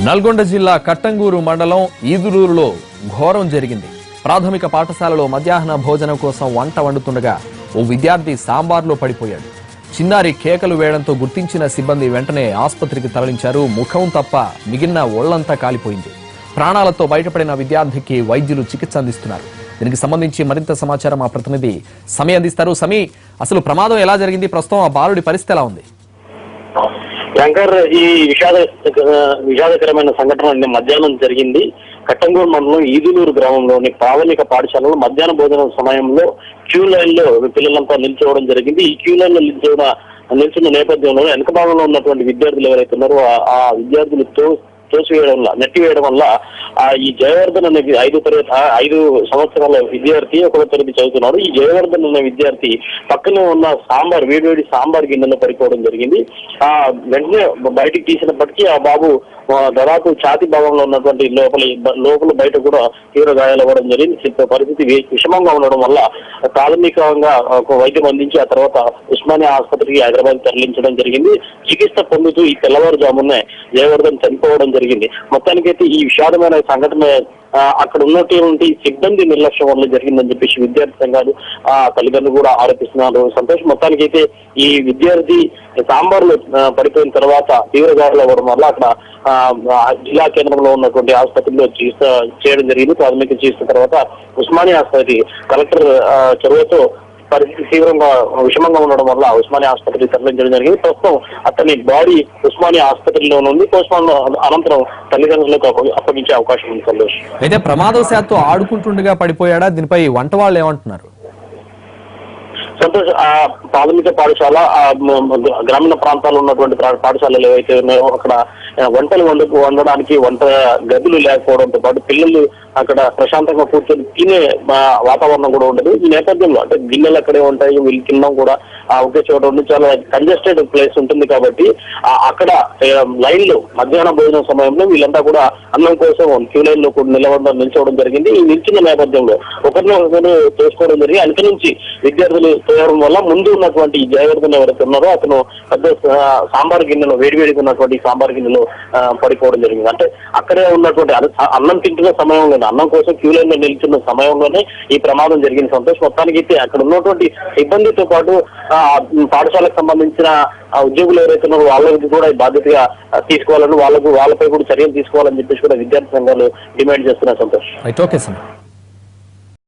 నల్గొండ జిల్లా కట్టంగూరు మండలం ఈదులూరులో ఘోరం జరిగింది. ప్రాథమిక పాఠశాలలో మధ్యాహ్న భోజనం కోసం వంట వండుతుండగా ఓ విద్యార్థి సాంబార్లో పడిపోయాడు. చిన్నారి కేకలు వేయడంతో గుర్తించిన సిబ్బంది వెంటనే ఆసుపత్రికి తరలించారు. ముఖం తప్ప మిగిలిన ఒళ్లంతా కాలిపోయింది. ప్రాణాలతో బయటపడిన విద్యార్థికి వైద్యులు చికిత్స అందిస్తున్నారు. దీనికి సంబంధించి మరింత సమాచారం మా ప్రతినిధి సమీ అందిస్తారు. సమీ, అసలు ప్రమాదం ఎలా జరిగింది? ప్రస్తుతం ఆ బాలుడి పరిస్థితి ఎలా ఉంది? శంకర్, ఈ విషాదకరమైన సంఘటన మధ్యాహ్నం జరిగింది. కట్టంగూరు మండలం ఈదులూరు గ్రామంలోని ప్రాథమిక పాఠశాలలో మధ్యాహ్న భోజనం సమయంలో క్యూ లైన్ లో పిల్లలంతా నిల్చోవడం జరిగింది. ఈ క్యూ లైన్ లో నిల్చున్న నేపథ్యంలో వెనక భాగంలో ఉన్నటువంటి విద్యార్థులు ఎవరైతే ఉన్నారో ఆ విద్యార్థులు నెట్టివేయడం వల్ల ఈ జయవర్ధన్ అనే 5 సంవత్సరాల విద్యార్థి 1వ తరగతి చదువుతున్నాడు. ఈ జయవర్ధన్ అనే విద్యార్థి పక్కనే ఉన్న వేడివేడి సాంబార్ గిన్నెలో పడిపోవడం జరిగింది. వెంటనే బయటికి తీసినప్పటికీ ఆ బాబు దాదాపు ఛాతి భాగంలో ఉన్నటువంటి లోపల బయట కూడా తీవ్ర గాయాలు అవ్వడం జరిగింది. పరిస్థితి విషమంగా ఉండడం వల్ల ప్రాథమికంగా ఒక వైద్యం అందించి ఆ తర్వాత ఉస్మానియా ఆసుపత్రికి హైదరాబాద్ తరలించడం జరిగింది. చికిత్స పొందుతూ ఈ తెల్లవారుజామునే జయవర్ధన్ చనిపోవడం జరిగింది. మొత్తానికైతే ఈ విషాదమైన సంఘటన అక్కడ ఉన్నటువంటి సిబ్బంది నిర్లక్ష్యం వల్ల జరిగిందని చెప్పేసి విద్యార్థి సంఘాలు తల్లిదండ్రులు కూడా ఆరోపిస్తున్నారు. సంతోష్, మొత్తానికైతే ఈ విద్యార్థి సాంబార్లో పడిపోయిన తర్వాత తీవ్ర గాయాలు అవ్వడం వల్ల అక్కడ జిల్లా కేంద్రంలో ఉన్నటువంటి ఆసుపత్రిలో చికిత్స చేయడం జరిగింది. ప్రాథమిక చికిత్స తర్వాత ఉస్మానియా ఆసుపత్రి కలెక్టర్ చొరవతో పరిస్థితి తీవ్రంగా విషమంగా ఉండడం వల్ల ఉస్మానియా ఆసుపత్రికి తరలించడం జరిగింది. ప్రస్తుతం అతని బాడీ ఉస్మానియా ఆసుపత్రిలో ఉంది. పోస్ట్మార్టం అనంతరం తల్లిదండ్రులకు అప్పగించే అవకాశం ఉంది. సంతోష్, అయితే ప్రమాదవశాత్తు ఆడుకుంటుండగా పడిపోయాడా? దీనిపై వంట వాళ్ళు ఏమంటున్నారు? సంతోష్, ప్రాథమిక పాఠశాల గ్రామీణ ప్రాంతాల్లో ఉన్నటువంటి పాఠశాలలు ఏవైతే ఉన్నాయో అక్కడ వంటలు వండడానికి వంట గదులు లేకపోవడంతో పాటు పిల్లలు అక్కడ ప్రశాంతంగా కూర్చొని తినే వాతావరణం కూడా ఉండదు. ఈ నేపథ్యంలో అంటే గిన్నెలు అక్కడే ఉంటాయి, వీళ్ళు తినడం కూడా ఒకే చోట ఉండి చాలా కంజెస్టెడ్ ప్లేస్ ఉంటుంది. కాబట్టి అక్కడ లైన్ లో మధ్యాహ్న భోజనం సమయంలో వీళ్ళంతా కూడా అన్నం కోసం క్యూ లైన్ లో కూడా నిల్చోవడం జరిగింది. ఈ నిల్చున్న నేపథ్యంలో ఒకరినొకరు చేసుకోవడం జరిగింది. వెనక నుంచి విద్యార్థులు తోయడం వల్ల ముందు ఉన్నటువంటి జయవర్ధన్ ఎవరైతే ఉన్నారో అతను పెద్ద సాంబార్ గిన్నెలో వేడివేడిగా ఉన్నటువంటి సాంబార్ గిన్నెలో పడిపోవడం జరిగింది. అంటే అక్కడే ఉన్నటువంటి అన్నం తింటున్న సమయంలో అన్నం కోసం క్యూ లైన్ లో నిల్చున్న సమయంలోనే ఈ ప్రమాదం జరిగింది. సంతోష్, మొత్తానికి అయితే అక్కడ ఉన్నటువంటి సిబ్బందితో పాటు పాఠశాలకు సంబంధించిన ఉద్యోగులు ఎవరైతే ఉన్నారో వాళ్ళకి కూడా బాధ్యతగా తీసుకోవాలని వాళ్ళపై కూడా చర్యలు తీసుకోవాలని చెప్పేసి కూడా విద్యార్థి సంఘాలు డిమాండ్ చేస్తున్నారు. సంతోష్.